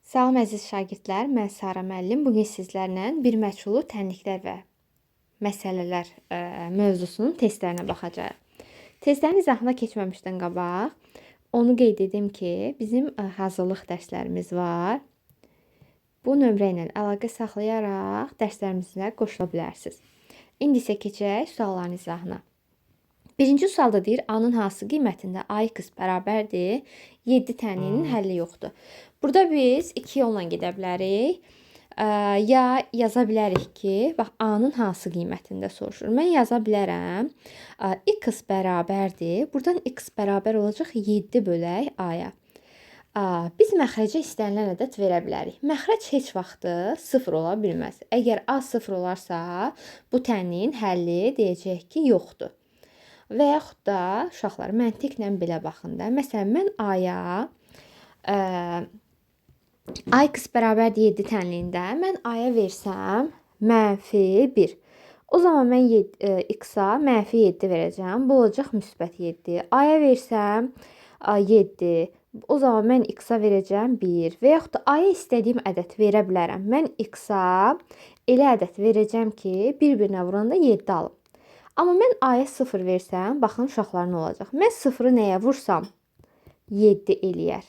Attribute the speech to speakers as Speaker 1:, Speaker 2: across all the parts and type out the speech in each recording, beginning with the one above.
Speaker 1: Salam əziz şagirdlər, mən Sara müəllim. Bugün sizlərlə bir məchulu tənliklər və məsələlər mövzusunun testlərinə baxacağıq. Testlərin izahına keçməmişdən qabaq onu qeyd edim ki, bizim hazırlıq dərslərimiz var. Bu nömrə ilə əlaqə saxlayaraq dərslərimizə qoşula bilərsiniz. İndi isə keçək sualların izahına. Birinci sualda deyir, A-nın hansı qiymətində AX bərabərdir 7 tənliyinin həlli yoxdur. Burada biz iki yolla gedə bilərik. Ya yaza bilərik ki, bax A-nın hansı qiymətində soruşur. Mən yaza bilərəm. X bərabərdir. Buradan X bərabər olacaq 7 bölək A-ya. Biz məxrəcə istənilən ədəd verə bilərik. Məxrəc heç vaxtı 0 ola bilməz. Əgər A 0 olarsa, bu tənliyin həlli deyəcək ki, yoxdur. Və yaxud da uşaqlar məntiqlə belə baxın da. Məsələn, mən A-ya AX bərabərdir 7 tənliyində mən A-ya versəm -1. O zaman mən X-a -7 verəcəm. Bu olacaq müsbət 7. A-ya versəm 7. O zaman mən X-a verəcəm 1. Və yaxud da A-ya istədiyim ədəd verə bilərəm. Mən X-a elə ədəd verəcəm ki, bir-birinə vuranda 7 alım. Amma mən A-ya 0 versəm, baxın uşaqlar nə olacaq? Mən 0-ı nəyə vursam 7 eləyər.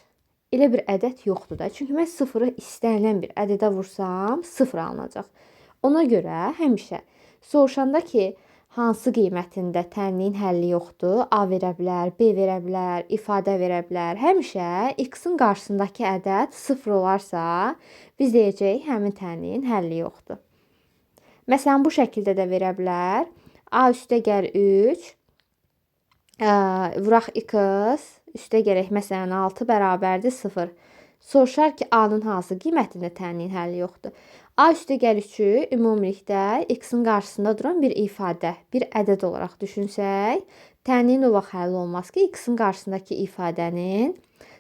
Speaker 1: Elə bir ədəd yoxdur da. Çünki mən 0-ı istənilən bir ədədə vursam 0 alınacaq. Ona görə həmişə soruşanda ki, hansı qiymətində tənliyin həlli yoxdur, A verə bilər, B verə bilər, ifadə verə bilər. Həmişə X-in qarşısındakı ədəd 0 olarsa, biz deyəcəyik həmin tənliyin həlli yoxdur. Məsələn, bu şəkildə də verə bilər. A üstə gəl 3, vuraq X, üstə gələk məsələn 6 bərabərdir 0. Soruşar ki, A-nın hansı qiymətində tənliyin həlli yoxdur. A üstə gəl 3-ü ümumilikdə X-in qarşısında duran bir ifadə, bir ədəd olaraq düşünsək, tənliyin o vaxt həlli olmaz ki, X-in qarşısındakı ifadənin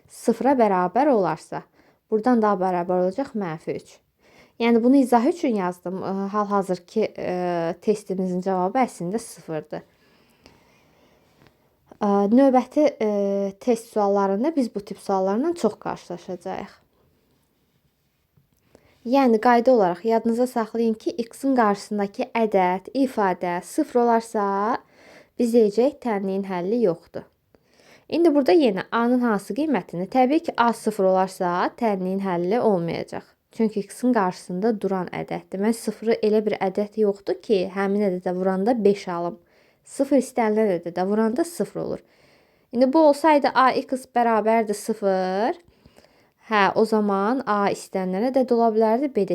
Speaker 1: 0-a bərabər olarsa. Buradan da bərabər olacaq -3. Yəni, bunu izah üçün yazdım. Hal-hazırki testimizin cavabı əslində 0-dır. Növbəti test suallarında biz bu tip suallarla çox qarşılaşacağıq. Yəni, qayda olaraq yadınıza saxlayın ki, X-in qarşısındakı ədəd, ifadə 0 olarsa, biz deyəcək tənliyin həlli yoxdur. İndi burada yenə A-nın hansı qiymətini? Təbii ki, A 0 olarsa, tənliyin həlli olmayacaq. Çünki X-in qarşısında duran ədəddir. Mən 0-ı elə bir ədəd yoxdur ki, həmin ədədə vuranda 5 alım. 0 istənilən ədədə vuranda 0 olur. İndi bu olsaydı AX bərabərdir 0. O zaman A istənilən ədəd ola bilərdi, B də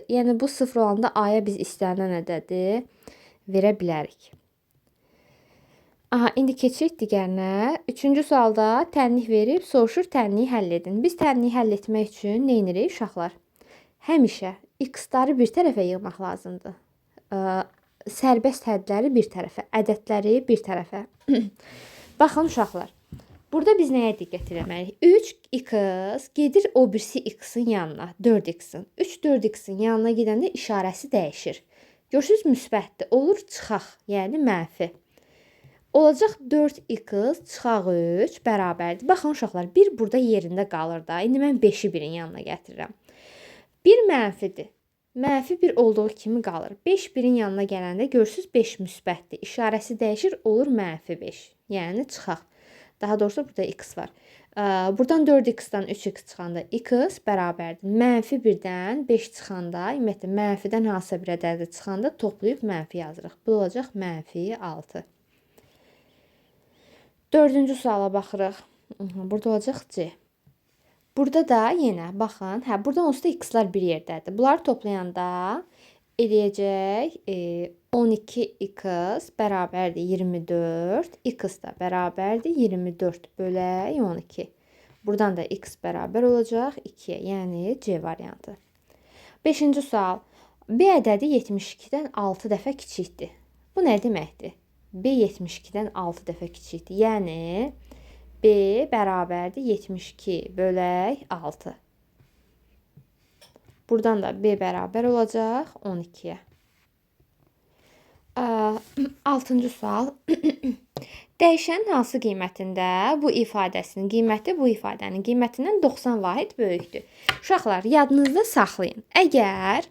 Speaker 1: yəni bu 0 olanda A-ya biz istənilən ədədi verə bilərik. İndi keçirik digərinə. Üçüncü sualda tənlik verib, soruşur tənliyi həll edin. Biz tənliyi həll etmək üçün nə edirik uşaqlar? Həmişə X-ları bir tərəfə yığmaq lazımdır. Sərbəst hədləri bir tərəfə, ədədləri bir tərəfə. Baxın uşaqlar, burada biz nəyə diqqət etməliyik? 3x gedir o birisi x-in yanına, 4x-in. 3 4x-in yanına gedəndə işarəsi dəyişir. Görürsünüz, müsbətdir. Olur çıxaq, yəni mənfi. Olacaq 4x çıxaq 3 bərabərdir. Baxın uşaqlar, 1 burada yerində qalır da. İndi mən 5-i 1-in yanına gətirirəm. 1 mənfidir. Mənfi 1 olduğu kimi qalır. 5 1-in yanına gələndə görürsünüz 5 müsbətdir. İşarəsi dəyişir, olur -5. Yəni çıxaq. Daha doğrusu burada x var. Buradan 4x-dan 3x çıxanda x bərabərdir. -1-dən 5 çıxanda, ümumiyyətlə mənfidən hansısa bir ədədi çıxanda toplayıb mənfi yazırıq. Bu olacaq -6. Dördüncü suala baxırıq. Burada olacaq C. Burada da yenə baxın. Buradan onsuz da x-lar bir yerdədir. Bunları toplayanda eləyəcək 12x bərabərdir 24. X da bərabərdir 24 bölək 12. Buradan da x bərabər olacaq 2-yə. Yəni C variantı. 5-ci sual. B ədədi 72-dən 6 dəfə kiçikdir. Bu nə deməkdir? B 72-dən 6 dəfə kiçikdir. Yəni, B bərabərdir 72 bölək 6. Buradan da B bərabər olacaq 12-yə. 6-cı sual. Dəyişənin hansı qiymətində bu ifadəsinin qiyməti bu ifadənin qiymətindən 90 vahid böyükdür. Uşaqlar, yadınızda saxlayın. Əgər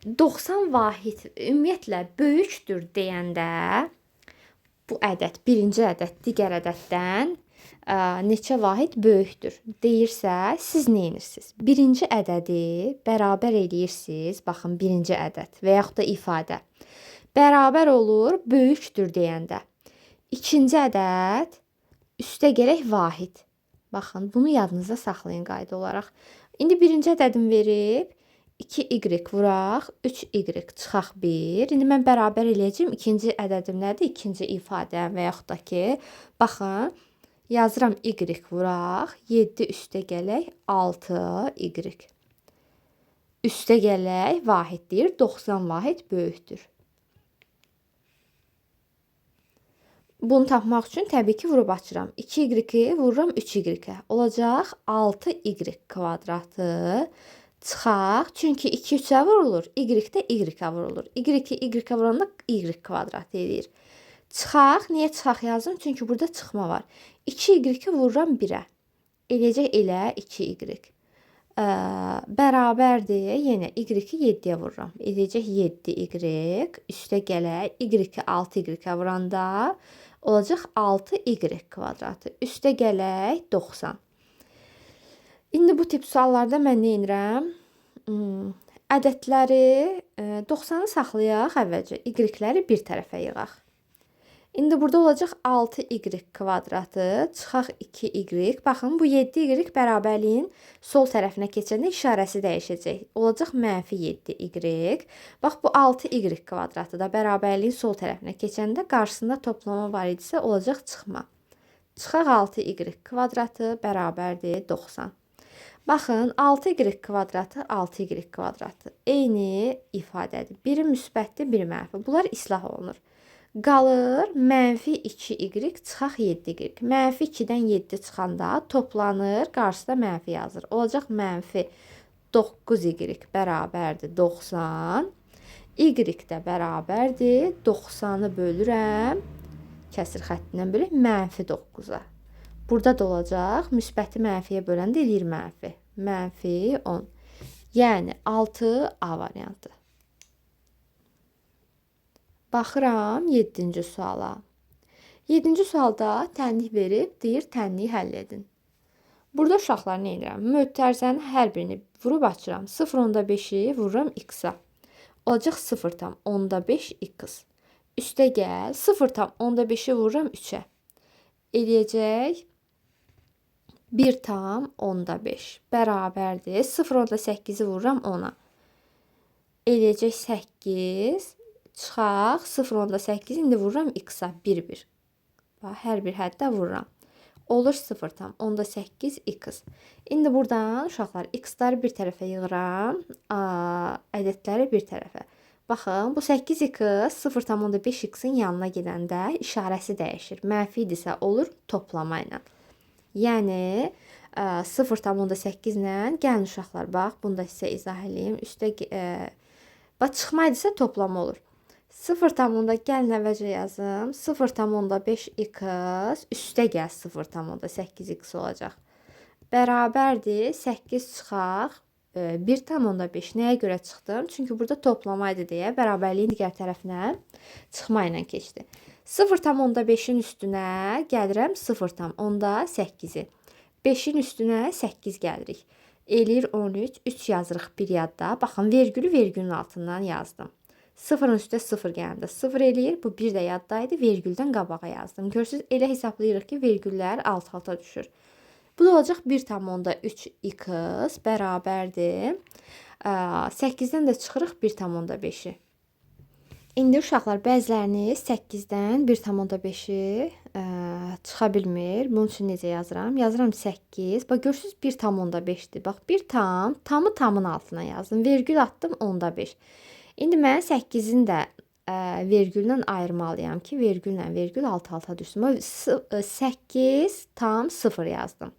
Speaker 1: 90 vahid ümumiyyətlə böyükdür deyəndə bu ədəd, birinci ədəd digər ədəddən neçə vahid böyükdür deyirsə, siz nə edirsiniz? Birinci ədədi bərabər eləyirsiniz. Baxın, birinci ədəd və yaxud da ifadə bərabər olur böyükdür deyəndə. İkinci ədəd üstə gələk vahid. Baxın, bunu yadınızda saxlayın qayda olaraq. İndi birinci ədədim verib 2y vuraq, 3y çıxaq 1. İndi mən bərabər eləyəcəm. İkinci ədədim nədir? İkinci ifadəm və yaxud da ki, baxın, yazıram y vuraq, 7 üstə gələk 6y. Üstə gələk vahid deyir, 90 vahid böyükdür. Bunu tapmaq üçün təbii ki, vurub açıram. 2y vururam 3y. Olacaq 6y kvadratı çıxaq. Çünki 2 3-ə vurulur, y də y-ə vurulur. Y-i y-ə vuranda y kvadratı edir. Çıxaq, niyə çıxaq yazdım? Çünki burada çıxma var. 2y vururam 1-ə. Eləyəcək elə 2y. Bərabərdir. Yenə y-i 7-yə vururam. Eləyəcək 7y. Üstə gələk y-i 6y-ə vuranda olacaq 6y kvadratı. Üstə gələk 90. İndi bu tip suallarda mən nə edirəm? Ədədləri 90-ı saxlayaq əvvəlcə. Y-ləri bir tərəfə yığaq. İndi burada olacaq 6y kvadratı çıxaq 2y. Baxın, bu 7y bərabərliyin sol tərəfinə keçəndə işarəsi dəyişəcək. Olacaq mənfi 7y. Bax, bu 6y kvadratı da bərabərliyin sol tərəfinə keçəndə qarşısında toplama var idisə olacaq çıxma. Çıxaq 6y kvadratı bərabərdir 90. Baxın, 6y kvadratı 6y kvadratı. Eyni ifadədir. Biri müsbətdir, biri mənfi. Bunlar islah olunur. Qalır mənfi 2y çıxaq 7y. Mənfi 2-dən 7 çıxanda toplanır, qarşısında mənfi yazır. Olacaq mənfi 9y bərabərdir 90. Y də bərabərdir 90-ı bölürəm. Kəsir xəttindən bölək mənfi 9-a. Burada da olacaq müsbəti mənfiyə böləndə eləyir mənfi. Mənfi 10. Yəni 6A variantı. Baxıram 7-ci suala. 7-ci sualda tənlik verib, deyir tənliyi həll edin. Burada uşaqlar nə edirəm? Mötərizənin hər birini vurub açıram. 0.5-i vururam x-a. Olacaq 0.5x. Üstə gəl 0.5-i vururam 3-ə. Eləyəcək 1.5 bərabərdir. 0.8-i vururam 10-a. Eləyəcək 8 çıxaq 0.8 indi vururam x-a 1. Hər bir həddə vururam. Olur 0.8 x. İndi buradan uşaqlar x-ları bir tərəfə yığıram, ədədləri bir tərəfə. Baxın, bu 8x 0.5 x-in yanına gedəndə işarəsi dəyişir. Mənfi idisə olur toplama ilə. Yəni 0.8 ilə gəlin uşaqlar, bax, bunu da sizə izah edeyim. Üstə bax, çıxma idisə toplama olur. 0.da gəlin əvvəlcə yazım. 0.5x üstə gəl 0.8x olacaq. Bərabərdir 8 çıxaq 1.5. Nəyə görə çıxdım? Çünki burada toplama idi deyə bərabərliyin digər tərəfinə çıxma ilə keçdi. 0.5-in üstünə gəlirəm 0.8-i. 5-in üstünə 8 gəlirik. Eləyir 13. 3 yazırıq bir yadda. Baxın, vergülü vergülün altından yazdım. 0-ın üstə 0 gələndə 0 eləyir. Bu 1 də yaddaydı. Vergüldən qabağa yazdım. Görürsünüz, elə hesablayırıq ki, vergüllər alt-alta düşür. Bu da olacaq 1.3x bərabərdir. 8-dən də çıxırıq 1.5-i. İndi uşaqlar, bəziləriniz 8-dən 1.5-i çıxa bilmir. Bunun üçün necə yazıram? Yazıram 8. Bax, görürsünüz 1.5-dir. Bax, 1 tamı tamın altına yazdım. Vergül atdım 10.5. İndi mən 8-in də vergüllə ayırmalıyam ki, vergüllə vergül alt-alta düşsün. 8 tam 0 yazdım.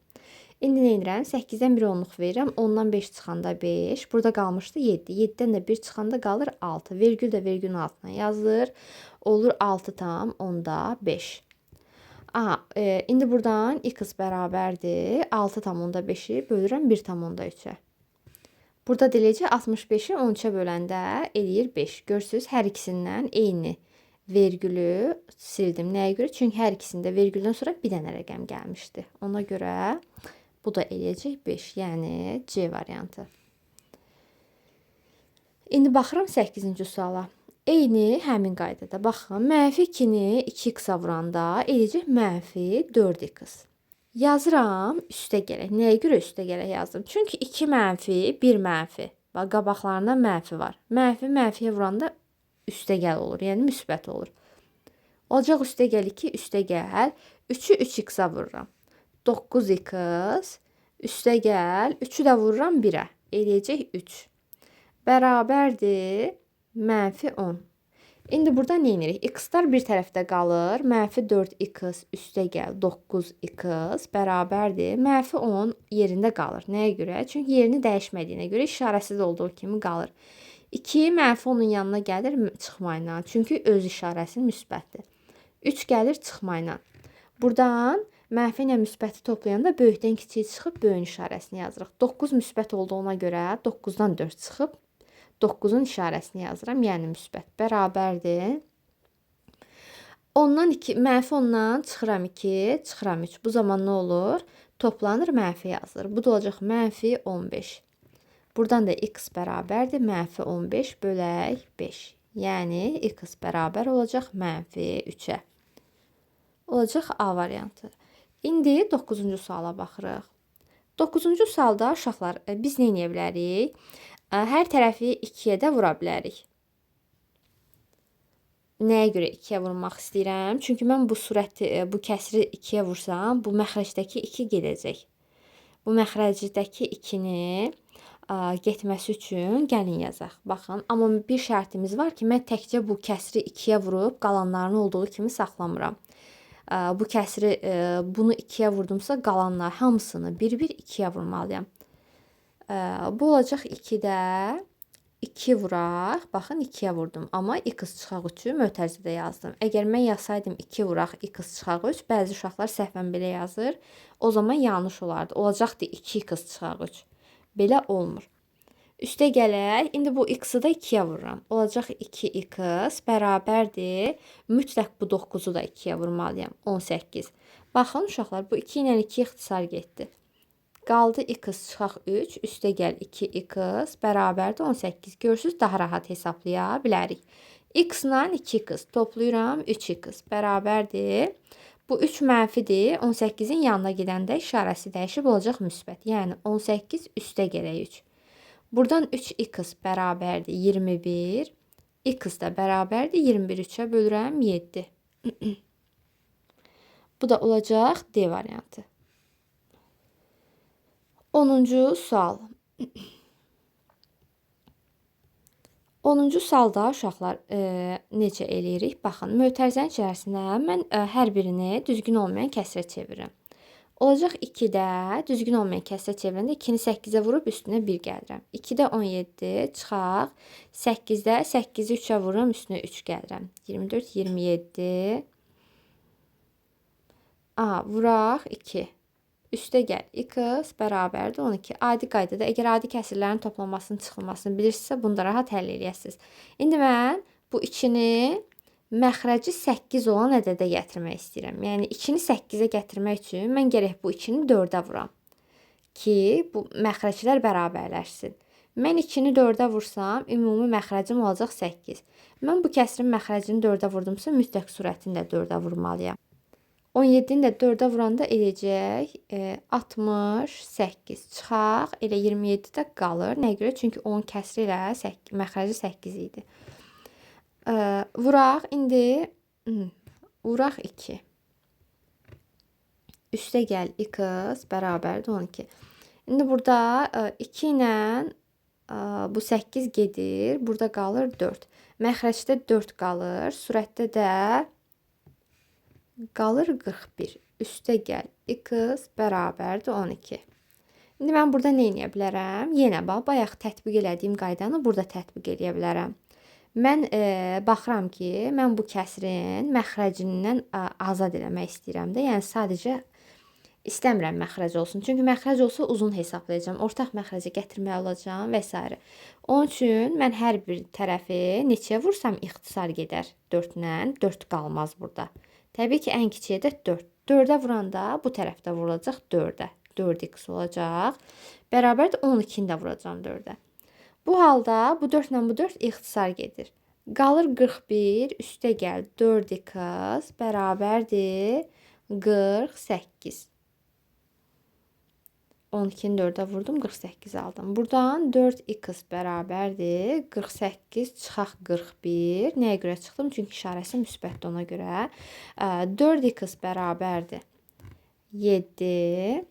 Speaker 1: İndi nə edirəm? 8-dən 1 onluq verirəm. 10-dan 5 çıxanda 5. Burada qalmışdı 7. 7-dən də 1 çıxanda qalır 6. Vergül də vergülün altına yazılır. Olur 6 tam onda 5. Aha, indi buradan x bərabərdir. 6 tam onda 5-i bölürəm 1 tam onda 3-ə. Burada deyiləcək 65-i 13-ə böləndə eləyir 5. Görürsünüz, hər ikisindən eyni vergülü sildim. Nəyə görə? Çünki hər ikisində vergüldən sonra bir dənə rəqəm gəlmişdi. Ona görə bu da eləyəcək 5. Yəni C variantı. İndi baxıram 8-ci suala. Eyni həmin qaydada. Baxın, -2-ni 2x-a vuranda eləyəcək -4x. Yazıram, üstə gələk. Nəyə görə üstə gələk yazdım? Çünki 2 mənfi, 1 mənfi. Bax, qabaqlarında mənfi var. Mənfi mənfiyə vuranda üstə gəl olur, yəni müsbət olur. Olacaq üstə gəl 2, üstə gəl 3-ü 3x-a vururam. 9x üstə gəl 3-ü də vururam 1-ə. Eləyəcək 3. Bərabərdir -10. İndi burada nə edirik? X-lar bir tərəfdə qalır. -4x üstə gəl 9x bərabərdir. -10 yerində qalır. Nəyə görə? Çünki yerini dəyişmədiyinə görə işarəsiz olduğu kimi qalır. 2 -10-un yanına gəlir çıxmayla. Çünki öz işarəsi müsbətdir. 3 gəlir çıxmayla. Buradan mənfi ilə müsbəti toplayanda böyükdən kiçiyə çıxıb böyüyün işarəsini yazırıq. 9 müsbət olduğuna görə 9-dan 4 çıxıb 9-un işarəsini yazıram, yəni müsbət. Bərabərdir. Ondan 2, -10-dan çıxıram 2, çıxıram 3. Bu zaman nə olur? Toplanır, mənfi yazılır. Bu da olacaq -15. Buradan da x bərabərdir -15 bölək 5. Yəni x bərabər olacaq -3-ə. Olacaq A variantı. İndi 9-cu suala baxırıq. 9-cu sualda uşaqlar biz nə edə bilərik? Hər tərəfi 2-yə də vura bilərik. Nəyə görə 2-yə vurmaq istəyirəm? Çünki mən bu kəsri 2-yə vursam, bu məxrəcdəki 2 gedəcək. Bu məxrəcdəki 2-ni getməsi üçün gəlin yazaq. Baxın, amma bir şərtimiz var ki, mən təkcə bu kəsri 2-yə vurub qalanlarını olduğu kimi saxlamıram. Bu kəsri bunu 2-yə vurdumsa qalanlar hamısını bir-bir 2-yə vurmalıyam. Bu olacaq 2-də 2 vuraq. Baxın, 2-yə vurdum. Amma x çıxaq 3-ü mötərizədə yazdım. Əgər mən yazsaydım 2 vuraq, x çıxaq 3, bəzi uşaqlar səhvən belə yazır. O zaman yanlış olardı. Olacaqdı 2x çıxaq 3. Belə olmur. Üstə gələk. İndi bu x-i də 2-yə vururam. Olacaq 2x bərabərdir. Mütləq bu 9-u da 2-yə vurmalıyam. 18. Baxın uşaqlar, bu 2 ilə 2 ixtisar getdi. Qaldı x çıxaq 3, üstə gəl 2x bərabərdir 18. Görürsünüz, daha rahat hesablaya bilərik. X ilə 2x toplayıram 3x bərabərdir. Bu 3 mənfidir. 18-in yanına gedəndə işarəsi dəyişib olacaq müsbət. Yəni 18 üstə gələk 3. Buradan 3x bərabərdir 21. X da bərabərdir 21 3-ə bölürəm 7. Bu da olacaq D variantı. 10-cu sual. 10-cu sualda uşaqlar necə eləyirik? Baxın, mötərizənin içərisində mən hər birini düzgün olmayan kəsrə çevirirəm. Olacaq 2-də düzgün olmayan kəsrə çevirəndə 2-ni 8-ə vurub üstünə 1 gəlirəm. 2-də 17 çıxaq. 8-də 8-i 3-ə vururam, üstünə 3 gəlirəm. 24, 27. Vuraq 2. Üstə gəl, x bərabərdir 12. Adi qaydada, əgər adi kəsirlərin toplanmasını, çıxılmasını bilirsinizsə, bunu da rahat həll eləyəsiniz. İndi mən bu 2-ni məxrəci 8 olan ədədə gətirmək istəyirəm. Yəni 2-ni 8-ə gətirmək üçün mən gərək bu 2-ni 4-ə vuram ki, bu məxrəclər bərabərləşsin. Mən 2-ni 4-ə vursam, ümumi məxrəcim olacaq 8. Mən bu kəsrin məxrəcini 4-ə vurdumsa, mütləq surətini də 4-ə vurmalıyam. 17-ni də 4-ə vuranda eləyəcək 68. Çıxaq, elə 27 də qalır. Nəyə görə? Çünki onun kəsri ilə məxrəci 8 idi. Vuraq, indi vuraq 2. Üstə gəl x bərabərdir 12. İndi burada 2 ilə bu 8 gedir. Burada qalır 4. Məxrəcdə 4 qalır. Surətdə də qalır 41. Üstə gəl x bərabərdir 12. İndi mən burada nə edə bilərəm? Yenə bax, bayaq tətbiq elədiyim qaydanı burada tətbiq edə bilərəm. Mən baxıram ki, mən bu kəsrin məxrəcindən azad eləmək istəyirəm də. Yəni sadəcə istəmirəm məxrəc olsun. Çünki məxrəc olsa uzun hesablayacağam. Ortaq məxrəcə gətirməli olacağam və s. Onun üçün mən hər bir tərəfi neçəyə vursam ixtisar gedər. 4-lə 4 qalmaz burada. Təbii ki, ən kiçiyə də 4. 4-ə vuranda bu tərəfdə vurulacaq 4-ə. 4x olacaq. Bərabərdir 12-ni də vuracağam 4-ə. Bu halda bu 4 ilə bu 4 ixtisar gedir. Qalır 41 üstə gəl 4x bərabərdir 48. 12-ni 4-ə vurdum, 48 aldım. Buradan 4x bərabərdir 48 çıxaq 41. Nəyə görə çıxdım? Çünki işarəsi müsbətdir ona görə. 4x bərabərdir 7.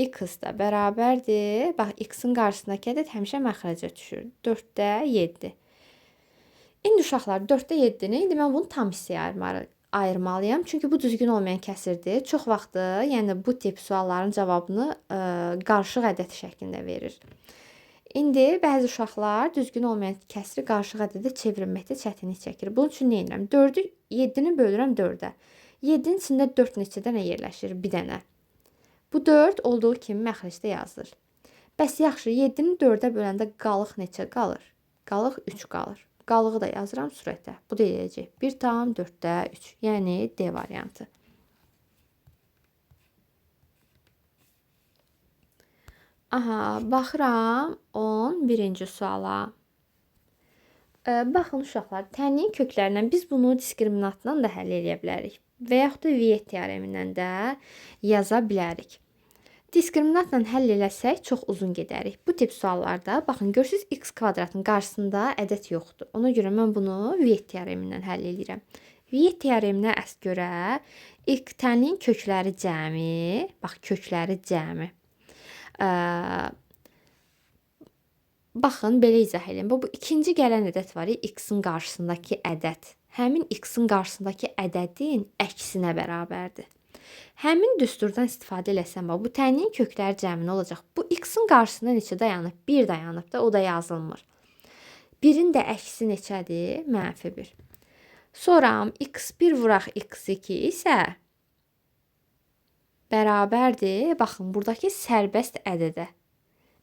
Speaker 1: X da bərabərdir. Bax, x-in qarşısındakı ədəd həmişə məxrəcə düşür. 4-də 7. İndi uşaqlar 4-də 7-ni, indi mən bunu tam hissəyə ayırmalıyam. Çünki bu düzgün olmayan kəsirdir. Çox vaxtı, yəni bu tip sualların cavabını qarışıq ədəd şəklində verir. İndi bəzi uşaqlar düzgün olmayan kəsri qarışıq ədədə çevirməkdə çətinlik çəkir. Bunun üçün nə edirəm? 4-ü 7-ni bölürəm 4-ə. 7-nin içində 4 neçə dənə yerləşir? Bir dənə. Bu 4 olduğu kimi məxrəcdə yazılır. Bəs yaxşı, 7-ni 4-ə böləndə qalıq neçə qalır? Qalıq 3 qalır. Qalığı da yazıram sürətə. Bu da eləyəcək 1/4-də 3. Yəni D variantı. Aha, baxıram 11-ci suala. Baxın uşaqlar, tənliyin köklərindən biz bunu diskriminantla da həll edə bilərik. Və yaxud da Viet teoremindən də yaza bilərik. Diskriminantla həll eləsək çox uzun gedərik. Bu tip suallarda baxın, görürsüz x kvadratın qarşısında ədəd yoxdur. Ona görə mən bunu Viet teoremindən həll edirəm. Viet teoreminə görə tənliyin kökləri cəmi, bax kökləri cəmi. Baxın, belə izah edin. Bu ikinci gələn ədəd var, x-in qarşısındakı ədəd. Həmin x-in qarşısındakı ədədin əksinə bərabərdir. Həmin düsturdan istifadə eləsəm, bu tənliyin kökləri cəmi nə olacaq? Bu x-in qarşısında neçə dayanıb? 1 dayanıb da, o da yazılmır. 1-in də əksi neçədir? -1. Sonra x1 vuraq x2 isə bərabərdir. Baxın, buradakı sərbəst ədədə.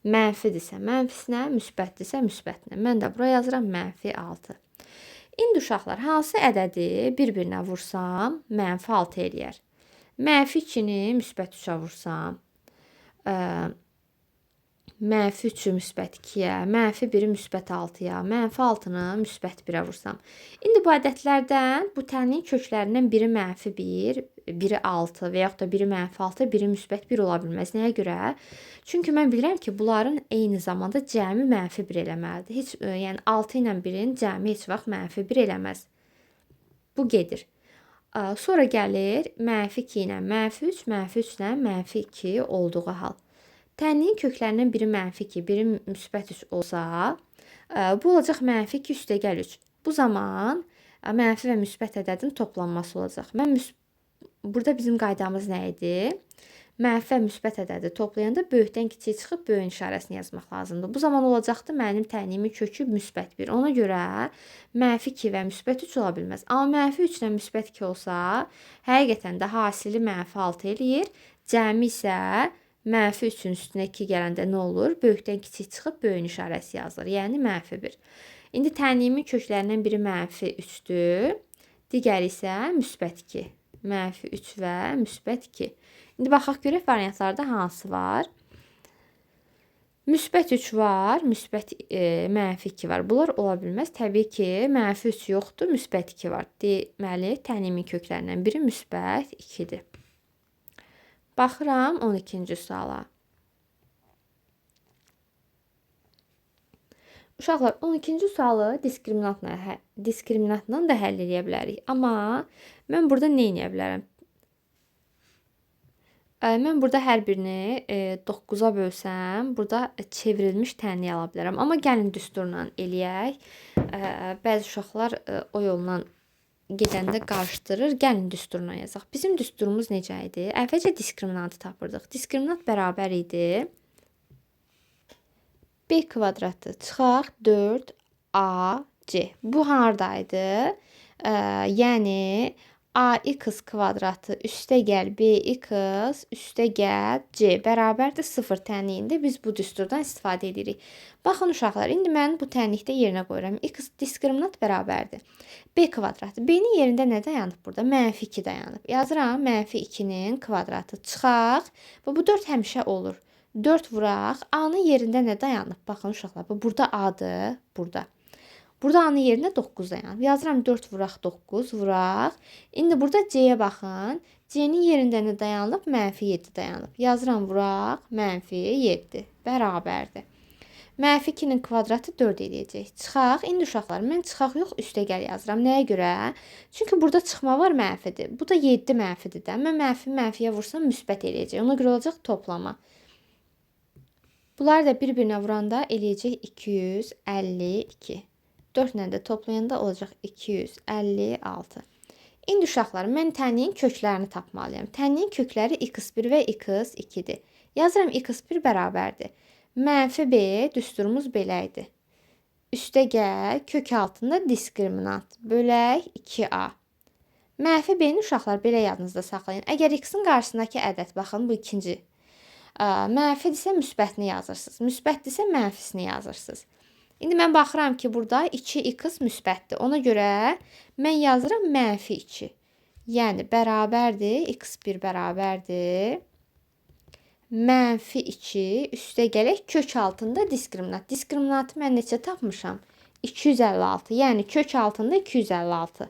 Speaker 1: Mənfidirsə mənfisinə, müsbətdirsə müsbətinə. Mən də bura yazıram -6. İndi uşaqlar, hansı ədədi bir-birinə vursam -6 eləyər? -2-ni müsbət 3-ə vursam, -3-ü müsbət 2-yə, -1-i müsbət 6-ya, -6-nı müsbət 1-ə vursam. İndi bu ədədlərdən bu tənliyin köklərindən biri -1, biri 6 və yaxud da biri -6, biri müsbət 1 ola bilməz. Nəyə görə? Çünki mən bilirəm ki, bunların eyni zamanda cəmi -1 eləməlidir. Heç, yəni 6 ilə 1-in cəmi heç vaxt -1 eləməz. Bu gedir. Sonra gəlir -2 ilə -3, -3 ilə -2 olduğu hal. Tənliyin köklərindən biri -2, biri müsbət 3 olsa, bu olacaq -2 üstə gəl 3. Bu zaman mənfi və müsbət ədədin toplanması olacaq. Burada bizim qaydamız nə idi? Mənfi və müsbət ədədi toplayanda böyükdən kiçiyə çıxıb böyüyün işarəsini yazmaq lazımdır. Bu zaman olacaqdı mənim tənliyimin kökü müsbət 1. Ona görə -2 və müsbət 3 ola bilməz. Amma -3 ilə müsbət 2 olsa, həqiqətən də hasili -6 eləyir. Cəmi isə -3-ün üstünə 2 gələndə nə olur? Böyükdən kiçik çıxıb böyüyün işarəsi yazılır. Yəni -1. İndi tənliyimin köklərindən biri -3-dür. Digəri isə müsbət 2. -3 və müsbət 2. İndi baxaq görək variantlarda hansı var? Müsbət 3 var, müsbət -2 var. Bunlar ola bilməz. Təbii ki, -3 yoxdur, müsbət 2 var. Deməli, tənliyimin köklərindən biri müsbət 2-dir. Baxıram 12-ci suala. Uşaqlar, 12-ci sualı diskriminantla da həll edə bilərik. Amma mən burada nə edə bilərəm? Mən burada hər birini 9-a bölsəm, burada çevrilmiş tənliyi ala bilərəm. Amma gəlin düsturla eləyək. Bəzi uşaqlar o yolla gedəndə qarışdırır. Gəlin düsturuna yazaq. Bizim düsturumuz necə idi? Əvvəlcə diskriminantı tapırdıq. Diskriminant bərabər idi. B kvadratı çıxaq 4AC. Bu hardaydı? Yəni AX kvadratı üstə gəl BX üstə gəl C bərabərdir 0 tənliyində biz bu düsturdan istifadə edirik. Baxın uşaqlar, indi mən bu tənlikdə yerinə qoyuram. X diskriminant bərabərdir. B kvadratı. B-nin yerində nə dayanıb burada? -2 dayanıb. Yazıram -2-nin kvadratı çıxaq. Və bu 4 həmişə olur. 4 vuraq. A-nın yerində nə dayanıb? Baxın uşaqlar, bu burada A-dır, burada. Burada A-nın yerində 9 dayanıb. Yazıram 4 vuraq 9 vuraq. İndi burada C-yə baxın. C-nin yerində nə dayanıb? -7 dayanıb. Yazıram vuraq -7 bərabərdir. -2-nin kvadratı 4 eləyəcək. Çıxaq. İndi uşaqlar, mən çıxaq yox, üstə gəl yazıram. Nəyə görə? Çünki burada çıxma var mənfidir. Bu da 7 mənfidir də. Mən mənfiyə vursam müsbət eləyəcək. Ona görə olacaq toplama. Bunlar da bir-birinə vuranda eləyəcək 252. 4 ilə də toplayanda olacaq 256. İndi uşaqlar, mən tənliyin köklərini tapmalıyam. Tənliyin kökləri x1 və x2-dir. Yazıram x1 bərabərdir. -b düsturumuz belə idi. Üstə gəl, kök altında diskriminant. Bölək 2a. -b-ni uşaqlar belə yadınızda saxlayın. Əgər x-in qarşısındakı ədəd, baxın bu ikinci. Mənfidirsə müsbətini yazırsınız. Müsbətdirsə mənfisini yazırsınız. İndi mən baxıram ki, burada 2x müsbətdir. Ona görə mən yazıram -2. Yəni bərabərdir, x1 bərabərdir. -2 üstə gələk kök altında diskriminant. Diskriminantı mən neçə tapmışam? 256. Yəni kök altında 256.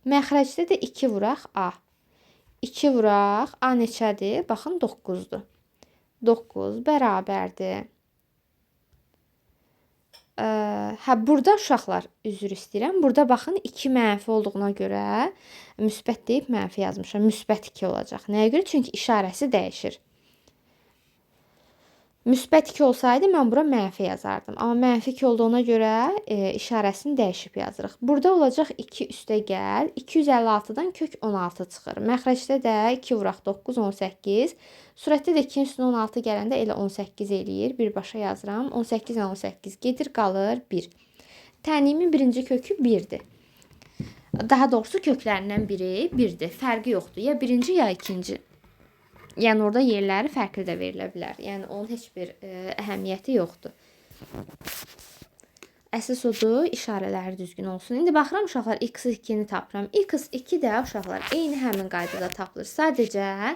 Speaker 1: Məxrəcdə də 2 vuraq A. 2 vuraq A neçədir? Baxın 9-dur. 9 bərabərdir. Burada uşaqlar, üzr istəyirəm. Burada baxın 2 mənfi olduğuna görə müsbət deyib mənfi yazmışam. Müsbət 2 olacaq. Nəyə görə? Çünki işarəsi dəyişir. Müsbət 2 olsaydı mən bura mənfi yazardım. Amma mənfi 2 olduğuna görə işarəsini dəyişib yazırıq. Burada olacaq 2 üstə gəl. 256-dan kök 16 çıxır. Məxrəcdə də 2 vuraq 9, 18. Surətdə də 2-nin üstünə 16 gələndə elə 18 eləyir. Birbaşa yazıram. 18 ilə 18 gedir, qalır 1. Tənliyimin birinci kökü 1-dir. Daha doğrusu köklərindən biri 1-dir. Fərqi yoxdur. Ya birinci, ya ikinci. Yəni orada yerləri fərqli də verilə bilər. Yəni onun heç bir əhəmiyyəti yoxdur. Əsas odur, işarələri düzgün olsun. İndi baxıram uşaqlar, x2-ni tapıram. x2 də uşaqlar eyni həmin qaydada tapılır. Sadəcə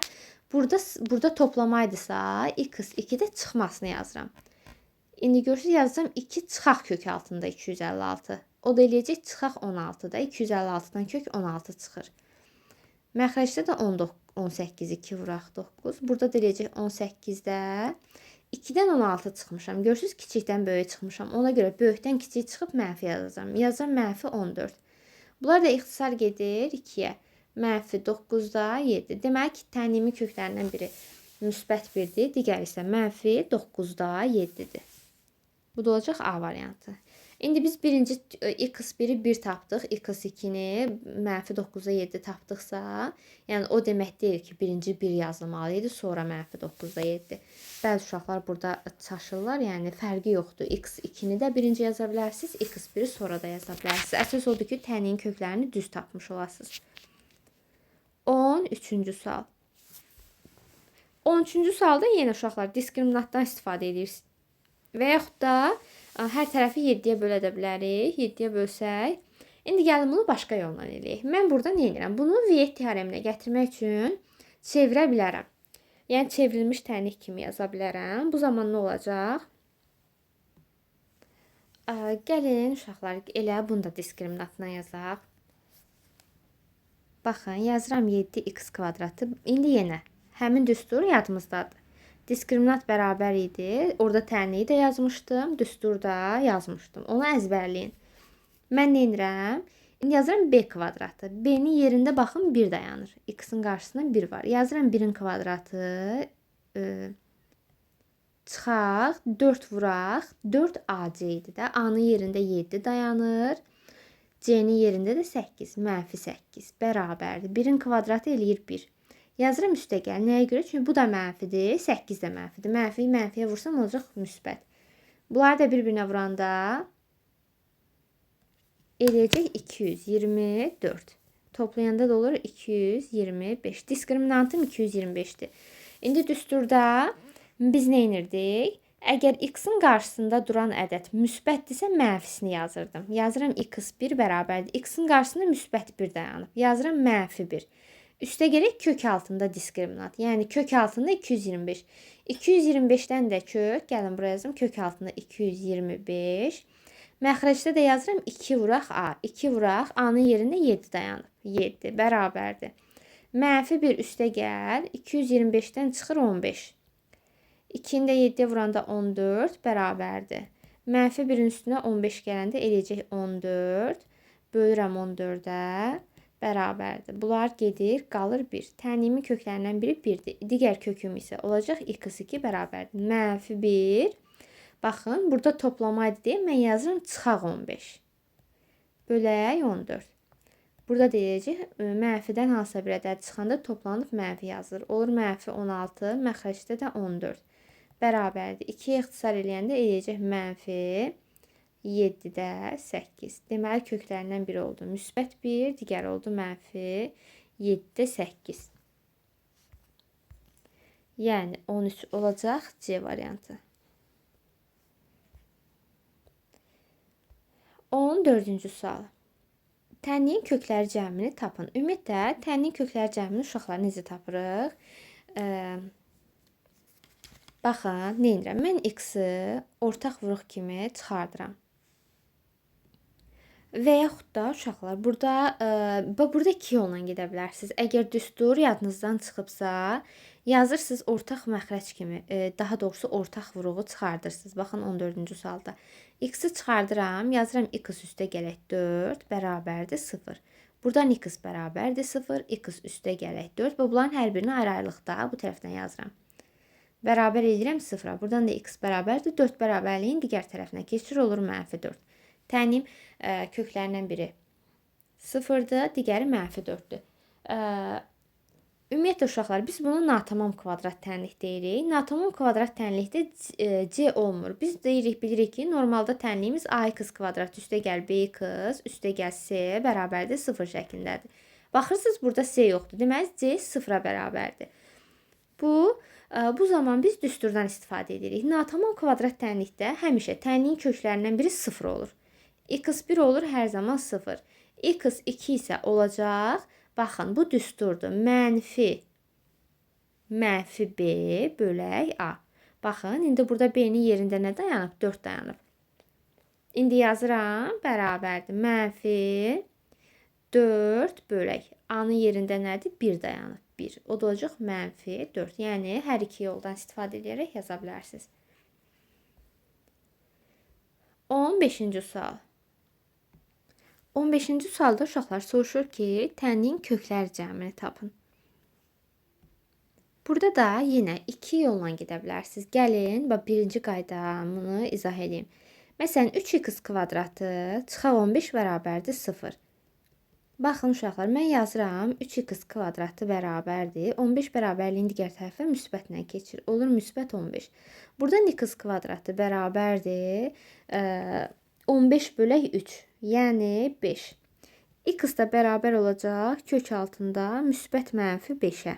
Speaker 1: burada toplamaydısa, x2-də çıxmasını yazıram. İndi görürsünüz, yazacağım 2 çıxaq kök altında 256. O da eləyəcək çıxaq 16-da. 256-dan kök 16 çıxır. Məxrəcdə də 18, 2 vuraq 9. Burada da eləyəcək 18-də 2-dən 16 çıxmışam. Görürsünüz, kiçikdən böyük çıxmışam. Ona görə böyükdən kiçik çıxıb mənfi yazacağım. Yazacağım -14. Bunlar da ixtisar gedir 2-yə. -9-da 7. Demək ki, tənliyimin köklərindən biri müsbət 1-dir, digəri isə -9-da 7-dir. Bu da olacaq A variantı. İndi biz birinci x1-i 1 tapdıq, x2-ni -9-da 7 tapdıqsa, yəni o demək deyil ki, birinci 1 yazılmalıydı, sonra -9-da 7. Bəzi uşaqlar burada çaşırlar, yəni fərqi yoxdur. x2-ni də birinci yaza bilərsiniz, x1-i sonra da yaza bilərsiniz. Əsas odur ki, tənliyin köklərini düz tapmış olasınız. 13-cü sual. 13-cü sualda yenə uşaqlar diskriminantdan istifadə edirsiniz. Və yaxud da hər tərəfi 7-yə bölə də bilərik. 7-yə bölsək. İndi gəlin bunu başqa yolla eləyək. Mən burada nə edirəm? Bunu Viet teoreminə gətirmək üçün çevirə bilərəm. Yəni çevrilmiş tənlik kimi yaza bilərəm. Bu zaman nə olacaq? Gəlin uşaqlar, elə bunu da diskriminantla yazaq. Baxın, yazıram 7x kvadratı. İndi yenə həmin düstur yadımızdadır. Diskriminant bərabər idi. Orada tənliyi də yazmışdım. Düsturda yazmışdım. Onu əzbərləyin. Mən nə edirəm? İndi yazıram b kvadratı. B-nin yerində baxın 1 dayanır. X-in qarşısında 1 var. Yazıram 1-in kvadratı. Çıxaq. 4 vuraq. 4 AC idi də. A-nın yerində 7 dayanır. C-nin yerində də 8, -8 bərabərdir. 1-in kvadratı eləyir 1. Yazıram üstəgəl. Nəyə görə? Çünki bu da mənfidir, 8 də mənfidir. Mənfiyi mənfiyə vursam olacaq müsbət. Bunları da bir-birinə vuranda eləyəcək 224. Toplayanda da olur 225. Diskriminantım 225'dir. İndi düsturda biz nə edirdik? Əgər x-in qarşısında duran ədəd müsbətdirsə mənfisini yazırdım. Yazıram x1 bərabərdir. X-in qarşısında müsbət 1 dayanıb. Yazıram -1. Üstə gələk kök altında diskriminant. Yəni kök altında 225. 225-dən də kök, gəlin buraya yazım, kök altında 225. Məxrəcdə də yazıram 2 vuraq a. 2 vuraq a-nın yerində 7 dayanıb. 7 bərabərdir. -1 üstə gəl. 225-dən çıxır 15. 2-ni də 7-yə vuranda 14 bərabərdir. -1-in üstünə 15 gələndə eləyəcək 14. Bölürəm 14-ə bərabərdir. Bunlar gedir, qalır 1. Tənliyimin köklərindən biri 1-dir. Digər köküm isə olacaq x2 bərabərdir. -1. Baxın, burada toplamaydı deyə mən yazıram çıxaq 15. Bölək 14. Burada deyəcək, mənfidən hansısa bir ədəd çıxanda toplanıb mənfi yazılır. Olur -16, məxrəcdə də 14. Bərabərdir. 2-yə ixtisar eləyəndə eləyəcək -7-də 8. Deməli, köklərindən biri oldu. Müsbət 1, digər oldu -7-də 8. Yəni, 13 olacaq C variantı. 14-cü sual. Tənliyin kökləri cəmini tapın. Ümumiyyətlə, tənliyin kökləri cəmini uşaqlar necə tapırıq? Baxın, nə edirəm? Mən x-i ortaq vuruq kimi çıxardıram. Və yaxud da uşaqlar, burada 2 yolla gedə bilərsiniz. Əgər düstur yadınızdan çıxıbsa, yazırsınız ortaq məxrəc kimi, daha doğrusu ortaq vuruğu çıxardırsınız. Baxın 14-cü sualda. X-i çıxardıram, yazıram x üstə gələk 4 bərabərdir 0. Buradan x bərabərdir 0, x üstə gələk 4 və bunların hər birini ayrı-ayrılıqda bu tərəfdən yazıram. Bərabər edirəm 0-a. Buradan da x bərabərdir 4 bərabərliyin digər tərəfinə keçir, olur -4. Tənim köklərindən biri 0-dır, digəri -4-dür. Ümumiyyətlə uşaqlar, biz bunu natamam kvadrat tənlik deyirik. Natamam kvadrat tənlikdə C olmur. Biz bilirik ki, normalda tənliyimiz ax kvadrat üstə gəl bx üstə gəl c bərabərdir 0 şəklindədir. Baxırsınız, burada c yoxdur. Deməli, c 0-a bərabərdir. Bu zaman biz düsturdan istifadə edirik. Natamam kvadrat tənlikdə həmişə tənliyin köklərindən biri 0 olur. x1 olur hər zaman 0. x2 isə olacaq. Baxın, bu düsturdur. -b bölək a. Baxın, indi burada b-nin yerində nə dayanıb? 4 dayanıb. İndi yazıram, bərabərdir. -4 bölək. A-nın yerində nədir? 1 dayanıb. 1. O da olacaq -4. Yəni, hər iki yoldan istifadə edərək yaza bilərsiniz. 15-ci sual. 15-ci sualda uşaqlar soruşur ki, tənliyin kökləri cəmini tapın. Burada da yenə 2 yolla gedə bilərsiniz. Gəlin, birinci qaydamını izah edeyim. Məsələn, 3x kvadratı çıxaq 15 bərabərdir 0. Baxın uşaqlar, mən yazıram 3x kvadratı bərabərdir. 15 bərabərliyin digər tərəfə müsbətlə keçir. Olur müsbət 15. Buradan x kvadratı bərabərdir 15 bölək 3. Yəni 5. X da bərabər olacaq kök altında müsbət -5-ə.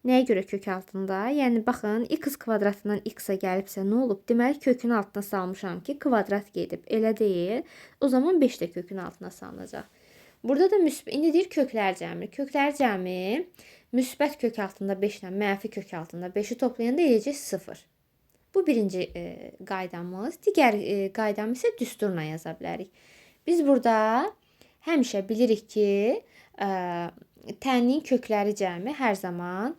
Speaker 1: Nəyə görə kök altında? Yəni baxın, x kvadratından x-a gəlibsə nə olub? Deməli kökün altına salmışam ki, kvadrat gedib. Elə deyil. O zaman 5 də kökün altına salınacaq. Burada da indi deyir köklər cəmi. Köklər cəmi müsbət kök altında 5 ilə mənfi kök altında 5-i toplayanda eləyəcək 0. Bu birinci qaydamız. Digər qaydamı isə düsturla yaza bilərik. Biz burada həmişə bilirik ki, tənliyin kökləri cəmi hər zaman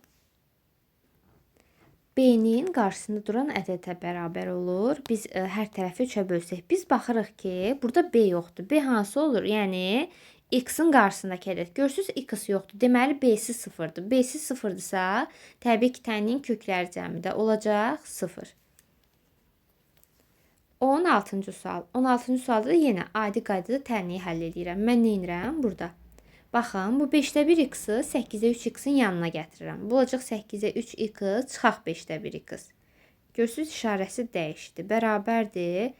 Speaker 1: B-nin qarşısında duran ədədə bərabər olur. Biz hər tərəfi 3-ə bölsək, biz baxırıq ki, burada B yoxdur. B hansı olur? Yəni, x-in qarşısındakı ədəd. Görürsünüz, x yoxdur. Deməli, B-si 0-dır. B-si 0-dırsa, təbii ki, tənliyin kökləri cəmi də olacaq 0. 16-cı sual. 16-cı sualda da yenə adi qaydada tənliyi həll edirəm. Mən nə edirəm burada? Baxın, bu 5-də 1 x-i 8-də 3 x-in yanına gətirirəm. Bu olacaq 8-də 3 x çıxaq 5-də 1 x. Görsünüz, işarəsi dəyişdi. Bərabərdir.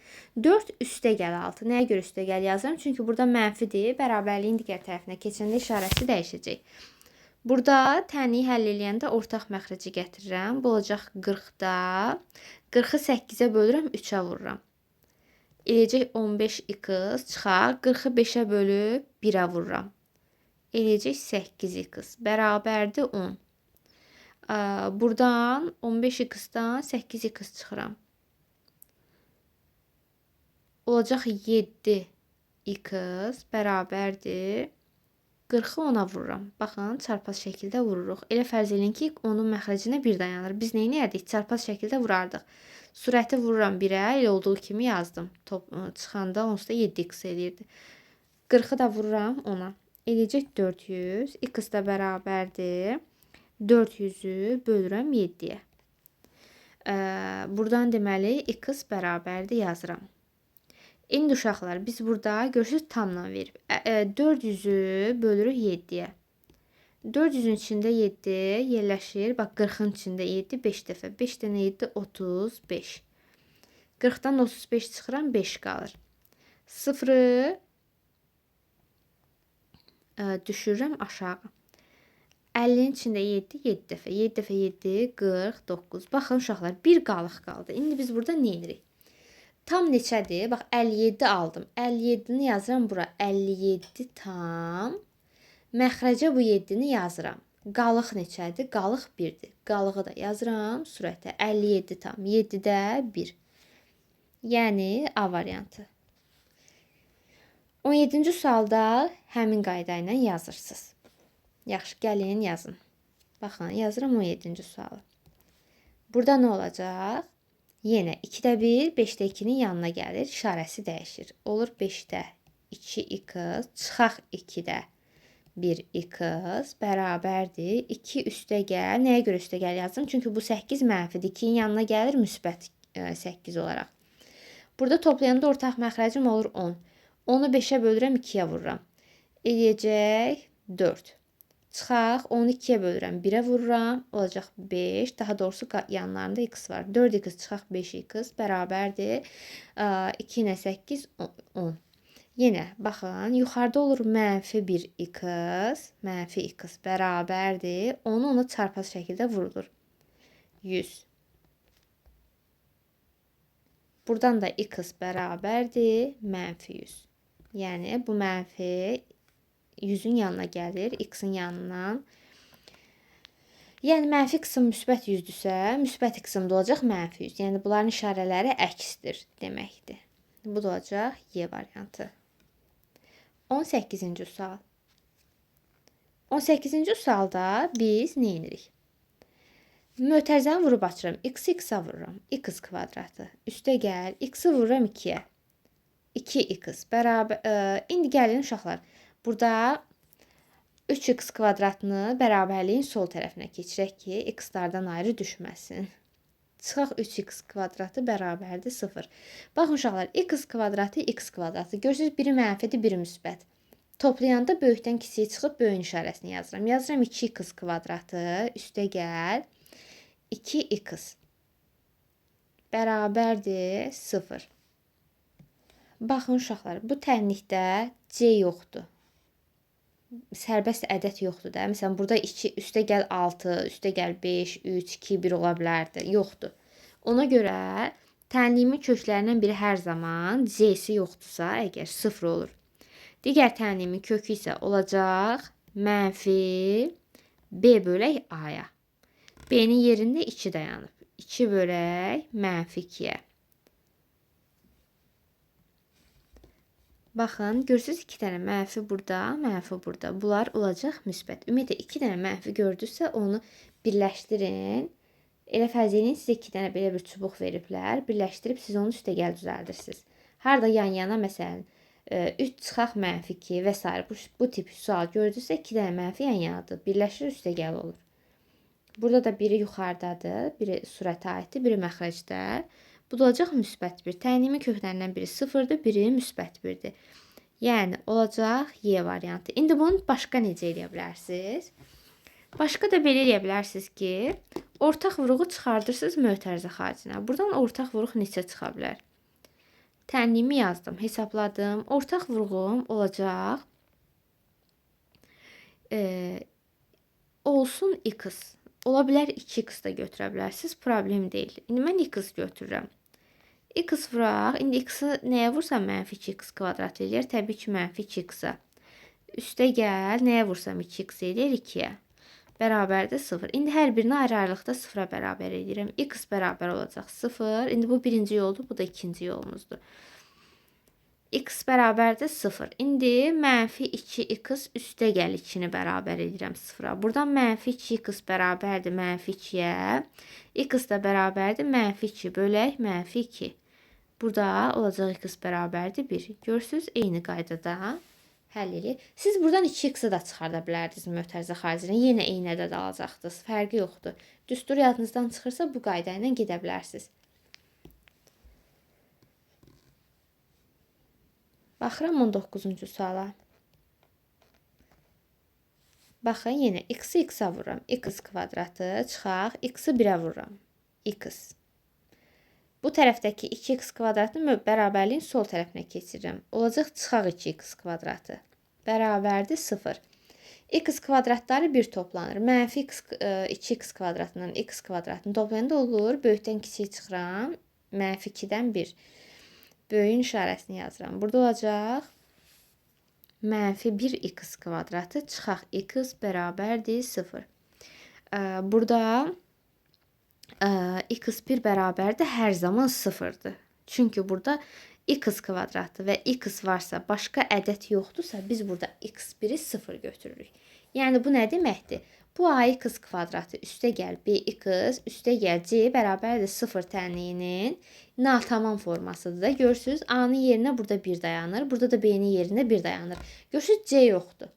Speaker 1: 4 üstə gəl 6. Nəyə görə üstə gəl yazıram? Çünki burada mənfidir. Bərabərliyin digər tərəfinə keçəndə işarəsi dəyişəcək. Burada tənliyi həll eləyəndə ortaq məxrəci gətirirəm. Bu olacaq 40-da. 40-ı 8-ə bölürəm, 3-ə vururam. Eləyəcək 15x çıxaq. 40-ı 5-ə bölüb 1-ə vururam. Eləyəcək 8x. Bərabərdir 10. Buradan 15x-dan 8x çıxıram. Olacaq 7x bərabərdir. 40-ı 10-a vururam. Baxın, çarpaz şəkildə vururuq. Elə fərz edin ki, onun məxrəcinə 1 dayanır. Biz nə edərdik? Çarpaz şəkildə vurardıq. Sürəti vururam 1-ə, elə olduğu kimi yazdım. Çıxanda onsuz da 7x eləyirdi. 40-ı da vururam 10-a. Eləyəcək 400. X da bərabərdir. 400-ü bölürəm 7-yə. Buradan deməli x bərabərdir yazıram. İndi uşaqlar, biz burada görürsünüz tamla verib. 400-ü bölürük 7-yə. 400-ün içində 7 yerləşir. Bax, 40-ın içində 7 5 dəfə. 5 dənə 7 35. 40-dan 35 çıxıram, 5 qalır. 0-ı düşürürəm aşağı. 50-nin içində 7 7 dəfə. 7 dəfə 7 49. Baxın uşaqlar, bir qalıq qaldı. İndi biz burada nə edirik? Tam neçədir? Bax, 57 aldım. 57-ni yazıram bura. 57 tam. Məxrəcə bu 7-ni yazıram. Qalıq neçədir? Qalıq 1-dir. Qalığı da yazıram sürətə. 57 tam. 7-də 1. Yəni A variantı. 17-ci sualda həmin qayda ilə yazırsınız. Yaxşı, gəlin yazın. Baxın, yazıram 17-ci sualı. Burada nə olacaq? Yenə 2-də 1, 5-də 2-nin yanına gəlir. İşarəsi dəyişir. Olur 5-də 2x, çıxaq 2-də 1x bərabərdir. 2 üstə gəl. Nəyə görə üstə gəl yazdım? Çünki bu 8 mənfidir. 2-nin yanına gəlir müsbət 8 olaraq. Burada toplayanda ortaq məxrəcim olur 10. 10-u 5-ə bölürəm, 2-yə vururam. Eləyəcək 4. Çıxaq, 10-u 2-yə bölürəm, 1-ə vururam, olacaq 5. Daha doğrusu yanlarında x var. 4x çıxaq 5x bərabərdir. 2 ilə 8, 10. Yenə, baxın, yuxarıda olur mənfi 1x, mənfi x bərabərdir. Onu çarpaz şəkildə vurulur. 100. Buradan da x bərabərdir, mənfi 100. Yəni, bu mənfi 100-ün yanına gəlir, x-in yanından. Yəni, mənfi qism müsbət 100-dürsə, müsbət qismdə olacaq mənfi 100. Yəni, bunların işarələri əksdir deməkdir. Bu da olacaq Y variantı. 18-ci sual. 18-ci sualda biz nə edirik? Mötərizəni vurub açıram. X-i x-a vururam. X kvadratı. Üstə gəl. X-i vururam 2-yə. 2x bərabər. İndi gəlin uşaqlar. Burada 3x kvadratını bərabərliyin sol tərəfinə keçirək ki, x-lardan ayrı düşməsin. Çıxaq 3x kvadratı bərabərdir 0. Baxın uşaqlar, x kvadratı x kvadratı. Görürsünüz, biri mənfidir, biri müsbət. Toplayanda böyükdən kiçiyə çıxıb böyün işarəsini yazıram. Yazıram 2x kvadratı, üstə gəl, 2x bərabərdir 0. Baxın uşaqlar, bu tənlikdə C yoxdur. Sərbəst ədəd yoxdur da. Məsələn, burada 2, üstə gəl 6, üstə gəl 5, 3, 2, 1 ola bilərdi. Yoxdur. Ona görə tənliyimin köklərindən biri hər zaman C-si yoxdursa, əgər 0 olur. Digər tənliyimin kökü isə olacaq mənfi B bölək A-ya. B-nin yerində 2 dayanıb. 2 bölək mənfi 2-yə. Baxın, görürsünüz 2 dənə mənfi burada, mənfi burada. Bunlar olacaq müsbət. Ümumiyyətlə 2 dənə mənfi gördünüzsə, onu birləşdirin. Elə fərz edin, sizə 2 dənə belə bir çubuq veriblər. Birləşdirib siz onu üstə gəl düzəldirsiniz. Harda yan-yana, məsələn, 3 çıxaq mənfi 2 və s. Bu tip sual gördünüzsə, 2 dənə mənfi yan-yanadır. Birləşir, üstə gəl olur. Burada da biri yuxarıdadır, biri surətə aiddir, biri məxrəcdə. Bu da olacaq müsbət 1. Tənliyimin köklərindən biri 0-dır, biri müsbət 1-dir. Yəni olacaq Y variantı. İndi bunu başqa necə eləyə bilərsiniz? Başqa da belə eləyə bilərsiniz ki, ortaq vuruğu çıxardırsınız mötərizə xaricinə. Buradan ortaq vuruq neçə çıxa bilər? Tənliyimi yazdım, hesabladım. Ortaq vuruğum olacaq olsun x. Ola bilər 2x da götürə bilərsiniz, problem deyil. İndi mən x götürürəm. X vuraq. İndi x-i nəyə vursam mənfi 2x kvadrat eləyər? Təbii ki, mənfi 2x-a. Üstə gəl, nəyə vursam 2x eləyər? 2-yə. Bərabərdir 0. İndi hər birini ayrı-ayrılıqda 0-a bərabər edirəm. X bərabər olacaq 0. İndi bu birinci yoldur, bu da ikinci yolumuzdur. X bərabərdir 0. İndi mənfi 2x üstə gəl 2-ni bərabər edirəm 0-a. Buradan mənfi 2x bərabərdir mənfi 2-yə. X da bərabərdir mənfi 2 bölək mənfi 2. Burada olacaq x bərabərdir 1. Görürsünüz, eyni qaydada həll edir. Siz buradan 2x-i da çıxarda bilərdiniz mötərizə xaricinə. Yenə eynədə də alacaqdınız. Fərqi yoxdur. Düstur yadınızdan çıxırsa bu qayda ilə gedə bilərsiniz. Baxıram 19-cu suala. Baxın, yenə x-i x-a vururam. X kvadratı çıxaq. X-i 1-ə vururam. X. Bu tərəfdəki 2x kvadratını bərabərliyin sol tərəfinə keçirirəm. Olacaq çıxaq 2x kvadratı. Bərabərdir 0. X kvadratları 1 toplanır. Mənfi 2x kvadratından x kvadratını toplayanda olur. Böyükdən kiçik çıxıram. Mənfi 2-dən 1. Böyüyün işarəsini yazıram. Burada olacaq mənfi 1x kvadratı çıxaq x bərabərdir 0. Burada x1 bərabərdir hər zaman 0-dır. Çünki burada x kvadratı və x varsa, başqa ədəd yoxdursa, biz burada x1-i 0 götürürük. Yəni bu nə deməkdir? Bu ax kvadratı üstə gəl bx üstə gəl c bərabərdir 0 tənliyinin natamam formasıdır da. Görürsünüz, a-nın yerinə burada 1 dayanır. Burada da b-nin yerinə 1 dayanır. Görürsünüz, c yoxdur.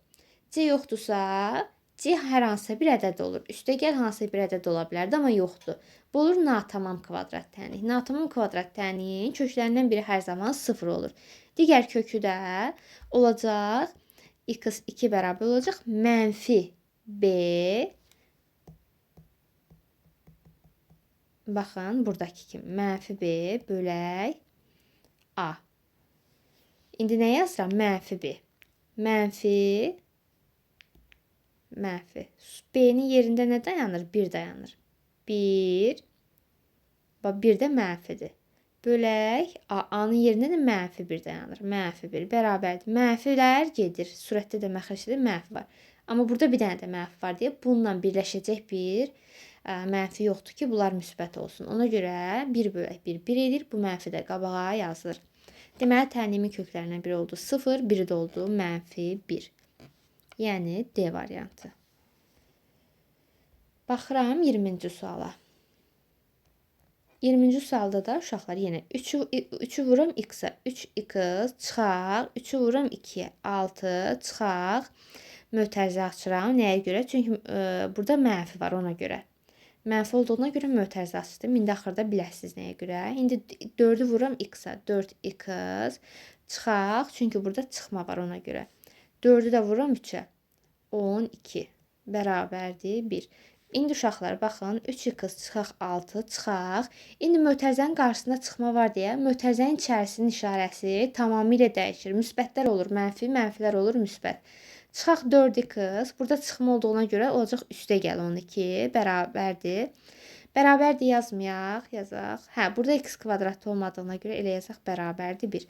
Speaker 1: C yoxdursa, c hər hansısa bir ədəd olur. Üstə gəl hansısa bir ədəd ola bilərdi, amma yoxdur. Bu olur natamam kvadrat tənlik. Natamam kvadrat tənliyin köklərindən biri hər zaman 0 olur. Digər kökü də olacaq x2 bərabər olacaq mənfi b. Baxın, buradakı kimi mənfi b bölək a. İndi nə yazıram? Mənfi b. Mənfi b-nin yerində nə dayanır? 1 dayanır. 1. Bax, 1 də mənfidir. Bölək a-nın yerində də mənfi 1 dayanır. Mənfi 1 bərabərdir. Mənfilər gedir. Surətdə də məxrəcdə mənfi var. Amma burada bir dənə də mənfi var deyə bununla birləşəcək bir mənfi yoxdur ki, bunlar müsbət olsun. Ona görə 1 bölək 1 edir. Bu mənfi də qabağa yazılır. Deməli, tənliyimin köklərindən biri oldu 0, biri də oldu mənfi 1. Yəni D variantı. Baxıram 20-ci suala. 20-ci sualda da uşaqlar yenə 3-ü vururam x-a. 3x çıxaq. 3-ü vururam 2-yə. 6 çıxaq. Mötərizə açıram. Nəyə görə? Çünki burada mənfi var ona görə. Mənfi olduğuna görə mötərizə açdım. İndi axırda biləsiniz nəyə görə. İndi 4-ü vururam x-a. 4x çıxaq. Çünki burada çıxma var ona görə. 4-ü də vururam 3-ə. 12 bərabərdir 1. İndi uşaqlar baxın, 3x çıxaq 6 çıxaq. İndi mötərizənin qarşısında çıxma var deyə mötərizənin içərisinin işarəsi tamamilə dəyişir. Müsbətlər olur mənfi, mənfilər olur müsbət. Çıxaq 4x, burada çıxma olduğuna görə olacaq üstə gəl 12 bərabərdir. Bərabərdir yazmayaq, yazaq. Hə, burada x kvadratı olmadığına görə elə yazaq bərabərdir 1.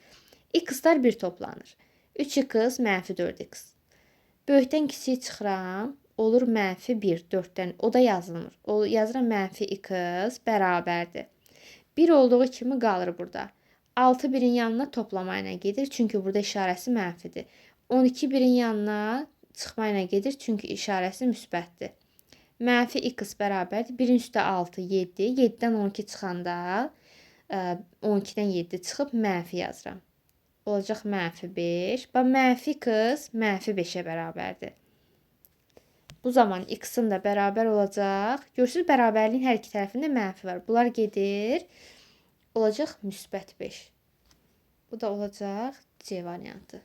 Speaker 1: X-lar 1 toplanır. 3x mənfi 4x. Böyükdən kiçik çıxıram. Olur mənfi 1, 4-dən. O da yazılmır. Yazıram mənfi x bərabərdir. 1 olduğu kimi qalır burada. 6 1-in yanına toplama ilə gedir. Çünki burada işarəsi mənfidir. 12 1-in yanına çıxma ilə gedir. Çünki işarəsi müsbətdir. Mənfi x bərabərdir. 1-in üstə 6, 7. 7-dən 12 çıxanda 12-dən 7 çıxıb mənfi yazıram. Olacaq mənfi 5. Bax, mənfi x mənfi 5-ə bərabərdir. Bu zaman x-in də bərabər olacaq. Görürsünüz, bərabərliyin hər iki tərəfində mənfi var. Bunlar gedir. olacaq müsbət 5. Bu da olacaq C variantı.